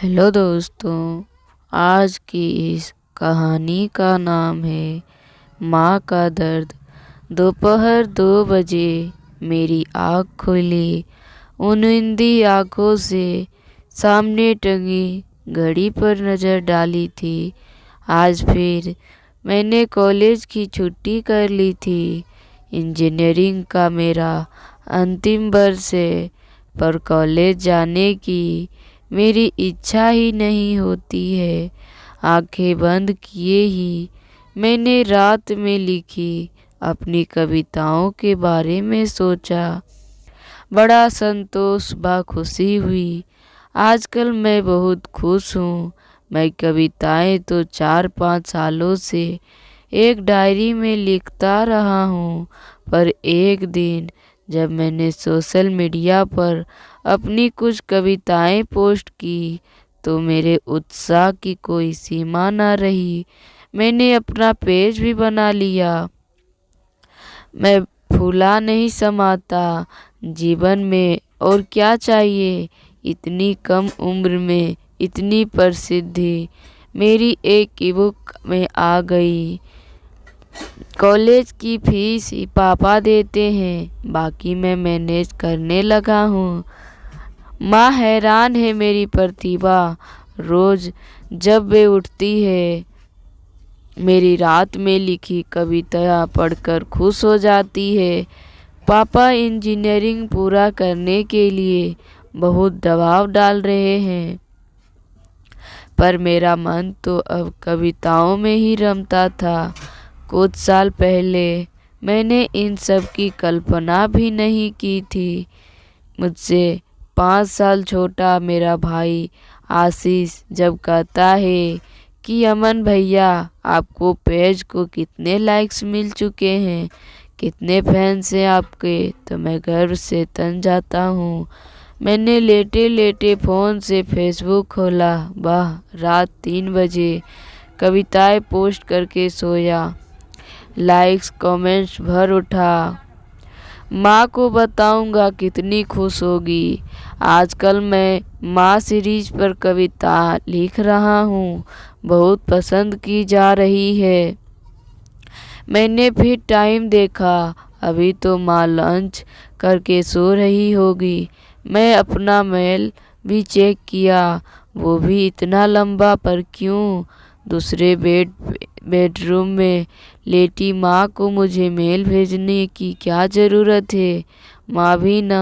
Hello दोस्तों। आज की इस कहानी का नाम है माँ का दर्द। दोपहर 2 बजे मेरी आँख खुली। उन नींदी आँखों से सामने टंगी घड़ी पर नज़र डाली थी। आज फिर मैंने कॉलेज की छुट्टी कर ली थी। इंजीनियरिंग का मेरा अंतिम वर्ष है, पर कॉलेज जाने की मेरी इच्छा ही नहीं होती है। आंखें बंद किए ही मैंने रात में लिखी अपनी कविताओं के बारे में सोचा। बड़ा संतोष व खुशी हुई। आजकल मैं बहुत खुश हूँ। मैं कविताएं तो 4-5 सालों से एक डायरी में लिखता रहा हूँ, पर एक दिन जब मैंने सोशल मीडिया पर अपनी कुछ कविताएं पोस्ट की तो मेरे उत्साह की कोई सीमा न रही। मैंने अपना पेज भी बना लिया। मैं फूला नहीं समाता जीवन में, और क्या चाहिए। इतनी कम उम्र में इतनी प्रसिद्धि मेरी एक ई बुक में आ गई। कॉलेज की फीस ही पापा देते हैं, बाकी मैं मैनेज करने लगा हूँ। माँ हैरान है मेरी प्रतिभा। रोज जब वे उठती है मेरी रात में लिखी कविता पढ़कर खुश हो जाती है। पापा इंजीनियरिंग पूरा करने के लिए बहुत दबाव डाल रहे हैं, पर मेरा मन तो अब कविताओं में ही रमता था। कुछ साल पहले मैंने इन सब की कल्पना भी नहीं की थी। मुझसे 5 साल छोटा मेरा भाई आशीष जब कहता है कि अमन भैया, आपको पेज को कितने लाइक्स मिल चुके हैं, कितने फैंस हैं आपके, तो मैं गर्व से तन जाता हूँ। मैंने लेटे लेटे फ़ोन से फेसबुक खोला। वाह, रात 3 बजे कविताएं पोस्ट करके सोया। लाइक्स कमेंट्स भर उठा। माँ को बताऊंगा कितनी खुश होगी। आजकल मैं माँ सीरीज पर कविता लिख रहा हूँ, बहुत पसंद की जा रही है। मैंने फिर टाइम देखा, अभी तो माँ लंच करके सो रही होगी। मैं अपना मेल भी चेक किया, वो भी इतना लंबा, पर क्यों। दूसरे बेडरूम में लेटी माँ को मुझे मेल भेजने की क्या ज़रूरत है। माँ भी ना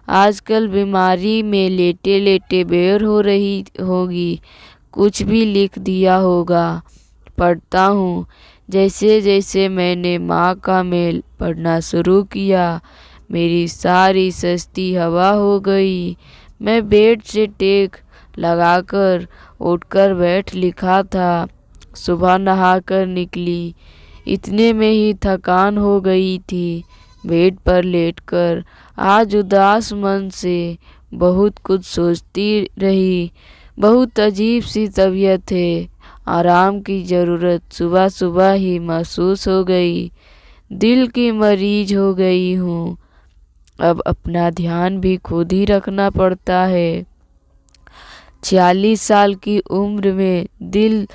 आजकल बीमारी में लेटे लेटे बेर हो रही होगी, कुछ भी लिख दिया होगा। पढ़ता हूँ। जैसे जैसे मैंने माँ का मेल पढ़ना शुरू किया मेरी सारी सस्ती हवा हो गई। मैं बेड से टेक लगाकर उठकर बैठ लिखा था। सुबह नहाकर निकली, इतने में ही थकान हो गई थी। बेड पर लेटकर आज उदास मन से बहुत कुछ सोचती रही। बहुत अजीब सी तबीयत है, आराम की ज़रूरत सुबह सुबह ही महसूस हो गई। दिल की मरीज हो गई हूँ। अब अपना ध्यान भी खुद ही रखना पड़ता है। 46 साल की उम्र में दिल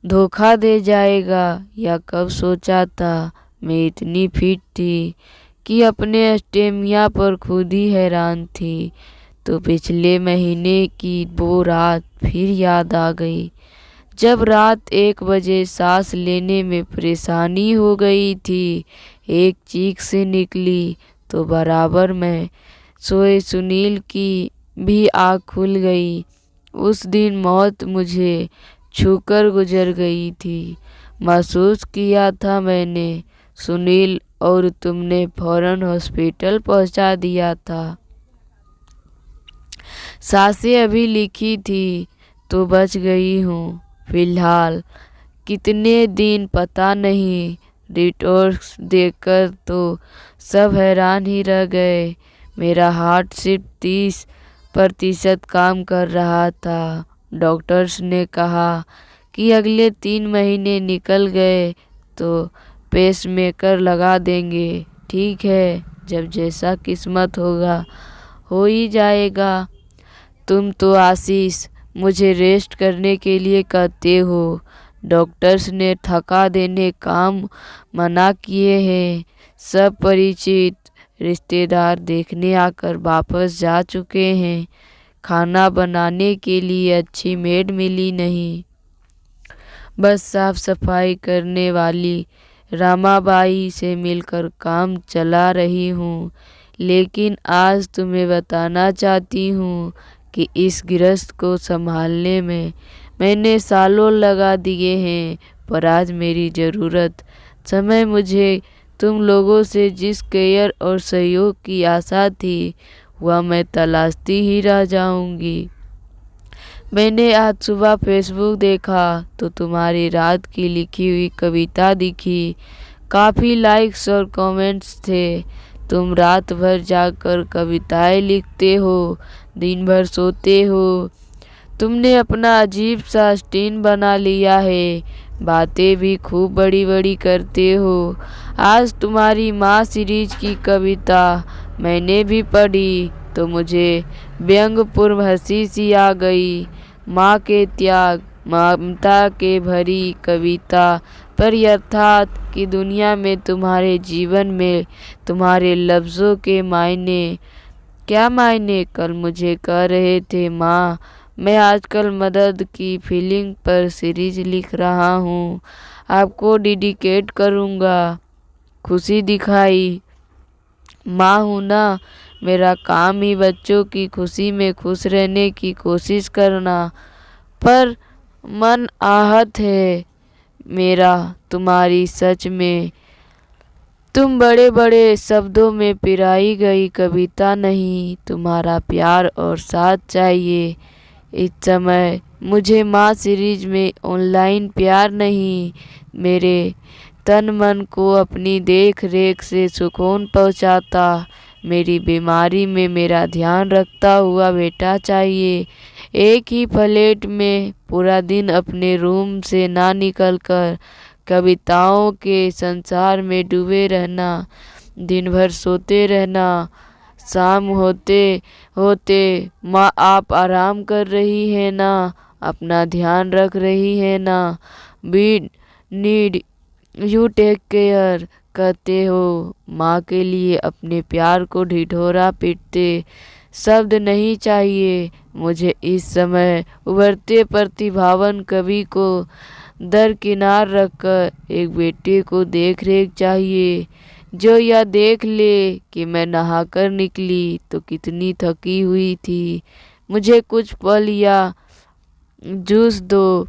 धोखा दे जाएगा, या कब सोचा था। मैं इतनी फिट थी कि अपने स्टेमिना पर खुद ही हैरान थी। तो पिछले महीने की वो रात फिर याद आ गई, जब रात 1 बजे सांस लेने में परेशानी हो गई थी। एक चीख से निकली तो बराबर में सोए सुनील की भी आँख खुल गई। उस दिन मौत मुझे छूकर गुजर गई थी। महसूस किया था मैंने सुनील, और तुमने फौरन हॉस्पिटल पहुंचा दिया था। सांसें अभी लिखी थी तो बच गई हूँ। फिलहाल कितने दिन पता नहीं। रिपोर्ट्स देखकर तो सब हैरान ही रह गए। मेरा हार्ट सिर्फ 30% काम कर रहा था। डॉक्टर्स ने कहा कि अगले 3 महीने निकल गए तो पेसमेकर लगा देंगे। ठीक है, जब जैसा किस्मत होगा हो ही जाएगा। तुम तो आशीष मुझे रेस्ट करने के लिए कहते हो। डॉक्टर्स ने थका देने काम मना किए हैं। सब परिचित रिश्तेदार देखने आकर वापस जा चुके हैं। खाना बनाने के लिए अच्छी मेड मिली नहीं। बस साफ सफाई करने वाली रामाबाई से मिलकर काम चला रही हूँ। लेकिन आज तुम्हें बताना चाहती हूँ कि इस गृहस्थ को संभालने में मैंने सालों लगा दिए हैं, पर आज मेरी ज़रूरत समय मुझे तुम लोगों से जिस केयर और सहयोग की आशा थी, वह मैं तलाशती ही रह जाऊंगी। मैंने आज सुबह फेसबुक देखा तो तुम्हारी रात की लिखी हुई कविता दिखी। काफ़ी लाइक्स और कमेंट्स थे। तुम रात भर जाकर कविताएं लिखते हो, दिन भर सोते हो। तुमने अपना अजीब सा स्टीन बना लिया है, बातें भी खूब बड़ी बड़ी करते हो। आज तुम्हारी माँ सीरीज की कविता मैंने भी पढ़ी तो मुझे व्यंग्यपूर्ण हंसी सी आ गई। माँ के त्याग ममता के भरी कविता पर यथार्थ की दुनिया में तुम्हारे जीवन में तुम्हारे लफ्ज़ों के मायने क्या मायने। कल मुझे कह रहे थे माँ, मैं आजकल मदद की फीलिंग पर सीरीज लिख रहा हूँ, आपको डेडिकेट करूँगा। खुशी दिखाई। माँ हूँ ना, मेरा काम ही बच्चों की खुशी में खुश रहने की कोशिश करना। पर मन आहत है मेरा तुम्हारी सच में। तुम बड़े बड़े शब्दों में पिराई गई कविता नहीं, तुम्हारा प्यार और साथ चाहिए। इस समय मुझे माँ सीरीज में ऑनलाइन प्यार नहीं, मेरे तन मन को अपनी देख रेख से सुकून पहुँचाता, मेरी बीमारी में मेरा ध्यान रखता हुआ बेटा चाहिए। एक ही फ्लैट में पूरा दिन अपने रूम से ना निकलकर कविताओं के संसार में डूबे रहना, दिन भर सोते रहना। शाम होते होते माँ आप आराम कर रही है ना, अपना ध्यान रख रही है ना, we need you take care कहते हो। माँ के लिए अपने प्यार को ढिढोरा पीटते शब्द नहीं चाहिए मुझे। इस समय उभरते प्रतिभावन कवि को दरकिनार रखकर एक बेटे को देख रेख चाहिए, जो यह देख ले कि मैं नहाकर निकली तो कितनी थकी हुई थी। मुझे कुछ पल या जूस दो,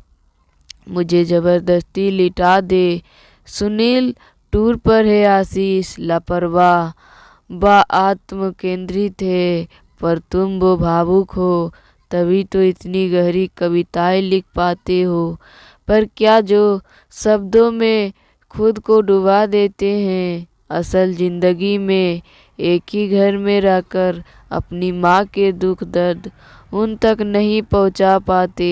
मुझे ज़बरदस्ती लिटा दे। सुनील टूर पर है, आशीष लापरवाह व आत्म केंद्रित है, पर तुम वो भावुक हो, तभी तो इतनी गहरी कविताएं लिख पाते हो। पर क्या जो शब्दों में खुद को डुबा देते हैं, असल जिंदगी में एक ही घर में रहकर अपनी माँ के दुख दर्द उन तक नहीं पहुँचा पाते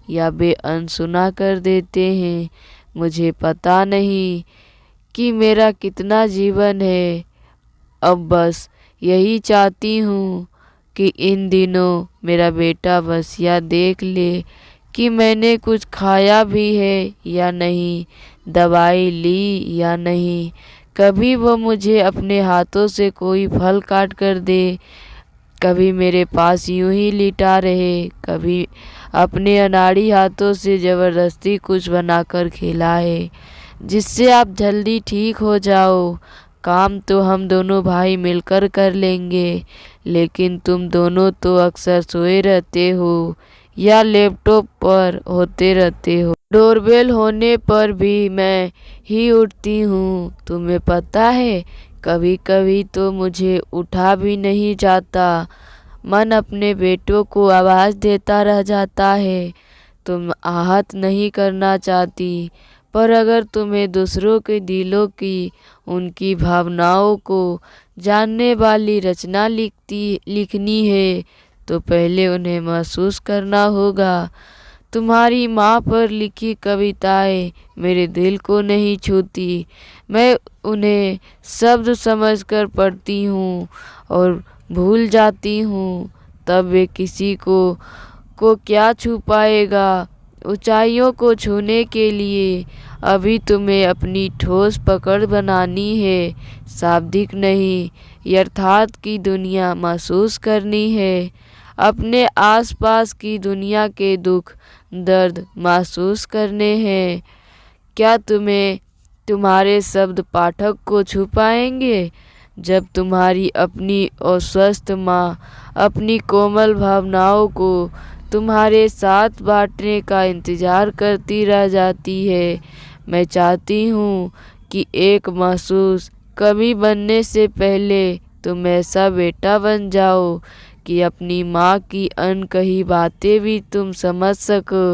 या बेअनसुना कर देते हैं। मुझे पता नहीं कि मेरा कितना जीवन है, अब बस यही चाहती हूँ कि इन दिनों मेरा बेटा बस यह देख ले कि मैंने कुछ खाया भी है या नहीं, दवाई ली या नहीं। कभी वो मुझे अपने हाथों से कोई फल काट कर दे, कभी मेरे पास यूं ही लिटा रहे, कभी अपने अनाड़ी हाथों से ज़बरदस्ती कुछ बनाकर खिलाए जिससे आप जल्दी ठीक हो जाओ। काम तो हम दोनों भाई मिलकर कर लेंगे, लेकिन तुम दोनों तो अक्सर सोए रहते हो या लैपटॉप पर होते रहते हो। डोरबेल होने पर भी मैं ही उठती हूँ, तुम्हें पता है कभी कभी तो मुझे उठा भी नहीं जाता। मन अपने बेटों को आवाज़ देता रह जाता है। तुम आहत नहीं करना चाहती, पर अगर तुम्हें दूसरों के दिलों की उनकी भावनाओं को जानने वाली रचना लिखनी है तो पहले उन्हें महसूस करना होगा। तुम्हारी माँ पर लिखी कविताएं मेरे दिल को नहीं छूती, मैं उन्हें शब्द समझकर पढ़ती हूँ और भूल जाती हूँ, तब वे किसी को को क्या छू पाएगा। ऊंचाइयों को छूने के लिए अभी तुम्हें अपनी ठोस पकड़ बनानी है, शाब्दिक नहीं, यथार्थ की दुनिया महसूस करनी है। अपने आसपास की दुनिया के दुख दर्द महसूस करने हैं। क्या तुम्हें तुम्हारे शब्द पाठक को छू पाएंगे? जब तुम्हारी अपनी अस्वस्थ माँ अपनी कोमल भावनाओं को तुम्हारे साथ बांटने का इंतजार करती रह जाती है। मैं चाहती हूँ कि एक महसूस कमी बनने से पहले तुम ऐसा बेटा बन जाओ कि अपनी माँ की अनकही बातें भी तुम समझ सको।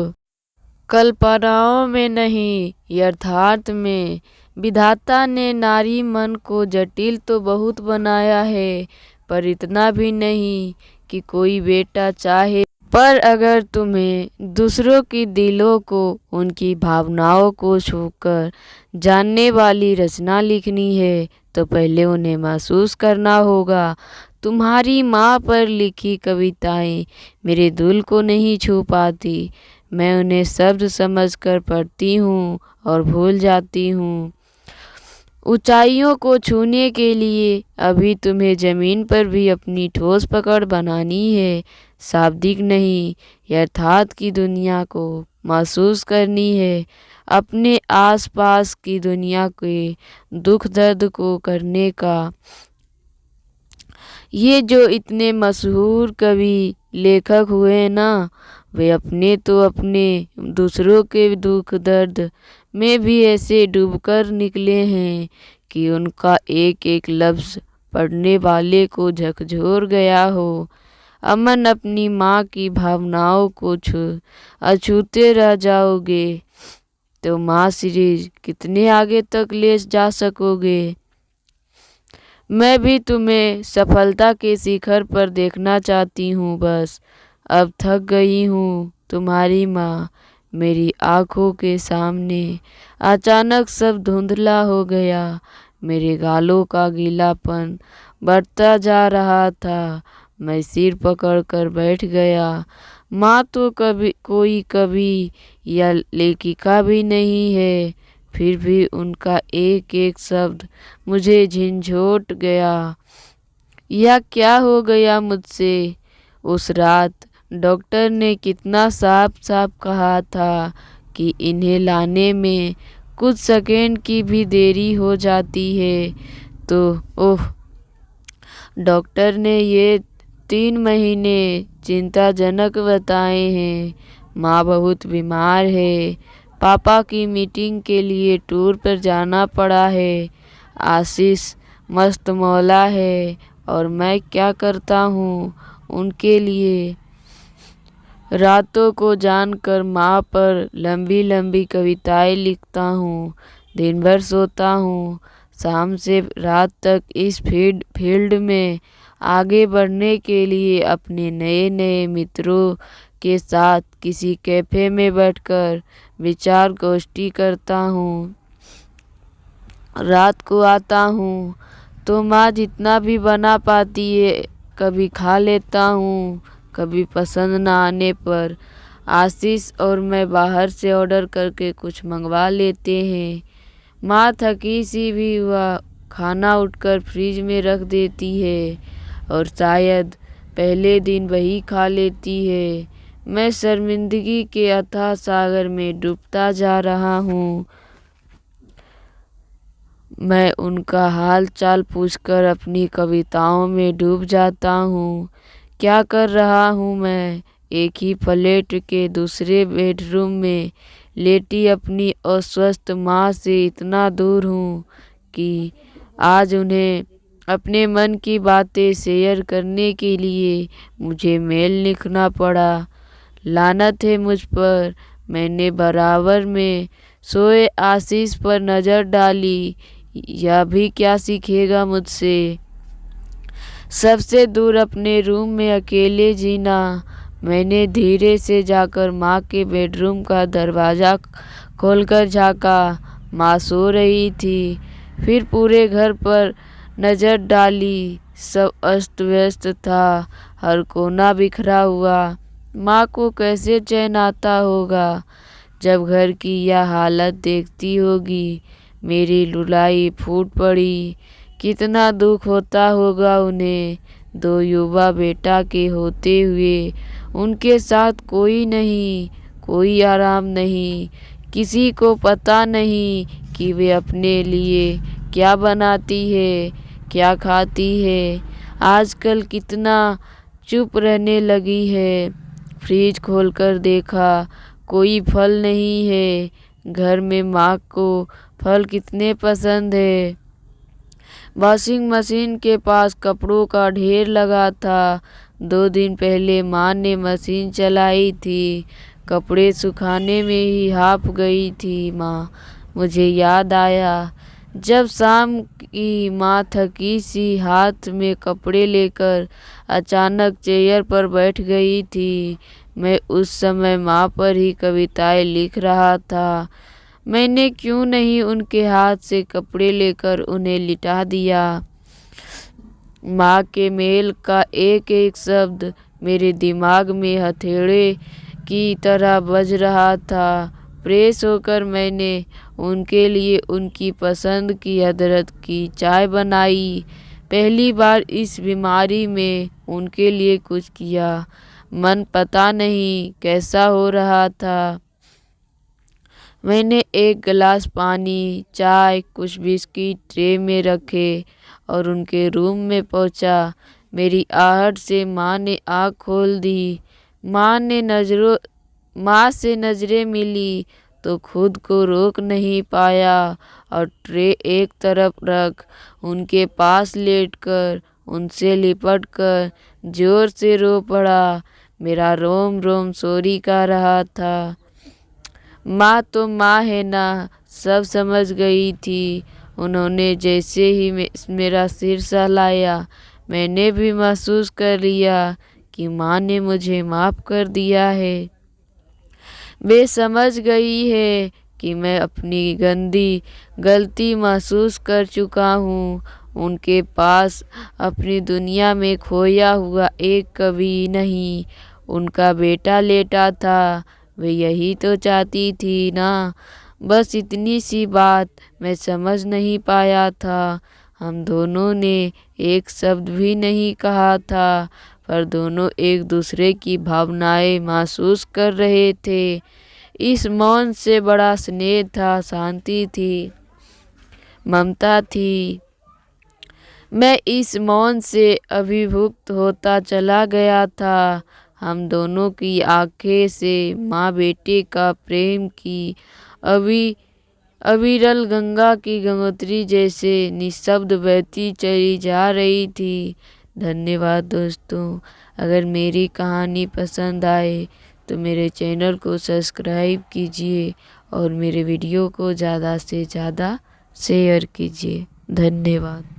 कल्पनाओं में नहीं, यथार्थ में। विधाता ने नारी मन को जटिल तो बहुत बनाया है, पर इतना भी नहीं कि कोई बेटा चाहे। पर अगर तुम्हें दूसरों की दिलों को, उनकी भावनाओं को छूकर जानने वाली रचना लिखनी है तो पहले उन्हें महसूस करना होगा। तुम्हारी माँ पर लिखी कविताएं मेरे दिल को नहीं छू पाती। मैं उन्हें शब्द समझकर पढ़ती हूँ और भूल जाती हूँ। ऊंचाइयों को छूने के लिए अभी तुम्हें जमीन पर भी अपनी ठोस पकड़ बनानी है, शाब्दिक नहीं, यथार्थ की दुनिया को महसूस करनी है। अपने आसपास की दुनिया के दुख दर्द को करने का। ये जो इतने मशहूर कवि लेखक हुए ना, वे अपने तो अपने दूसरों के दुख दर्द में भी ऐसे डूबकर निकले हैं कि उनका एक एक लफ्ज पढ़ने वाले को झकझोर गया हो। अमन अपनी माँ की भावनाओं को अछूते रह जाओगे तो माँ सीरीज कितने आगे तक ले जा सकोगे। मैं भी तुम्हें सफलता के शिखर पर देखना चाहती हूँ, बस अब थक गई हूँ। तुम्हारी माँ। मेरी आँखों के सामने अचानक सब धुंधला हो गया। मेरे गालों का गीलापन बढ़ता जा रहा था। मैं सिर पकड़कर बैठ गया। माँ तो कभी कोई कवि या लेखिका भी नहीं है, फिर भी उनका एक एक शब्द मुझे झंझोट गया। यह क्या हो गया मुझसे? उस रात डॉक्टर ने कितना साफ साफ कहा था कि इन्हें लाने में कुछ सेकंड की भी देरी हो जाती है तो ओह। डॉक्टर ने ये 3 महीने चिंताजनक बताए हैं। माँ बहुत बीमार है। पापा की मीटिंग के लिए टूर पर जाना पड़ा है। आशीष मस्त मौला है और मैं क्या करता हूँ उनके लिए। रातों को जानकर माँ पर लंबी लंबी कविताएं लिखता हूँ। दिन भर सोता हूँ। शाम से रात तक इस फील्ड में आगे बढ़ने के लिए अपने नए नए मित्रों के साथ किसी कैफ़े में बैठकर विचार गोष्ठी करता हूँ। रात को आता हूँ तो माँ जितना भी बना पाती है कभी खा लेता हूँ, कभी पसंद ना आने पर आशीष और मैं बाहर से ऑर्डर करके कुछ मंगवा लेते हैं। माँ थकी सी भी हुआ खाना उठकर फ्रिज में रख देती है और शायद पहले दिन वही खा लेती है। मैं शर्मिंदगी के अथाह सागर में डूबता जा रहा हूँ। मैं उनका हाल चाल पूछकर अपनी कविताओं में डूब जाता हूँ। क्या कर रहा हूँ मैं? एक ही फ्लैट के दूसरे बेडरूम में लेटी अपनी अस्वस्थ माँ से इतना दूर हूँ कि आज उन्हें अपने मन की बातें शेयर करने के लिए मुझे मेल लिखना पड़ा। लानत है मुझ पर। मैंने बराबर में सोए आशीष पर नज़र डाली। यह भी क्या सीखेगा मुझसे? सबसे दूर अपने रूम में अकेले जीना। मैंने धीरे से जाकर माँ के बेडरूम का दरवाज़ा खोलकर झाँका। माँ सो रही थी। फिर पूरे घर पर नज़र डाली। सब अस्त व्यस्त था, हर कोना बिखरा हुआ। माँ को कैसे चैन आता होगा जब घर की यह हालत देखती होगी। मेरी लुलाई फूट पड़ी, कितना दुख होता होगा उन्हें। दो युवा बेटा के होते हुए उनके साथ कोई नहीं, कोई आराम नहीं। किसी को पता नहीं कि वे अपने लिए क्या बनाती है, क्या खाती है। आजकल कितना चुप रहने लगी है। फ्रिज खोलकर देखा, कोई फल नहीं है। घर में माँ को फल कितने पसंद है। वॉशिंग मशीन के पास कपड़ों का ढेर लगा था। 2 दिन पहले माँ ने मशीन चलाई थी, कपड़े सुखाने में ही हाफ गई थी माँ। मुझे याद आया जब शाम की माँ थकी सी हाथ में कपड़े लेकर अचानक चेयर पर बैठ गई थी। मैं उस समय माँ पर ही कविताएं लिख रहा था। मैंने क्यों नहीं उनके हाथ से कपड़े लेकर उन्हें लिटा दिया। माँ के मेल का एक एक शब्द मेरे दिमाग में हथेड़े की तरह बज रहा था। फ्रेश होकर मैंने उनके लिए उनकी पसंद की अदरक की चाय बनाई। पहली बार इस बीमारी में उनके लिए कुछ किया। मन पता नहीं कैसा हो रहा था। मैंने एक गिलास पानी, चाय, कुछ बिस्किट ट्रे में रखे और उनके रूम में पहुंचा। मेरी आहट से माँ ने आँख खोल दी। माँ से नजरें मिली तो खुद को रोक नहीं पाया और ट्रे एक तरफ रख उनके पास लेटकर उनसे लिपट कर जोर से रो पड़ा। मेरा रोम रोम सोरी का रहा था। माँ तो माँ है ना, सब समझ गई थी। उन्होंने जैसे ही मेरा सिर सहलाया, मैंने भी महसूस कर लिया कि माँ ने मुझे माफ़ कर दिया है। वे समझ गई है कि मैं अपनी गलती महसूस कर चुका हूँ। उनके पास अपनी दुनिया में खोया हुआ एक कभी नहीं उनका बेटा लेटा था। वे यही तो चाहती थी ना, बस इतनी सी बात मैं समझ नहीं पाया था। हम दोनों ने एक शब्द भी नहीं कहा था, पर दोनों एक दूसरे की भावनाएं महसूस कर रहे थे। इस मौन से बड़ा स्नेह था, शांति थी, ममता थी। मैं इस मौन से अभिभूत होता चला गया था। हम दोनों की आंखें से माँ बेटे का प्रेम की अविरल गंगा की गंगोत्री जैसे निःशब्द बहती चली जा रही थी। धन्यवाद दोस्तों। अगर मेरी कहानी पसंद आए तो मेरे चैनल को सब्सक्राइब कीजिए और मेरे वीडियो को ज़्यादा से ज़्यादा शेयर कीजिए। धन्यवाद।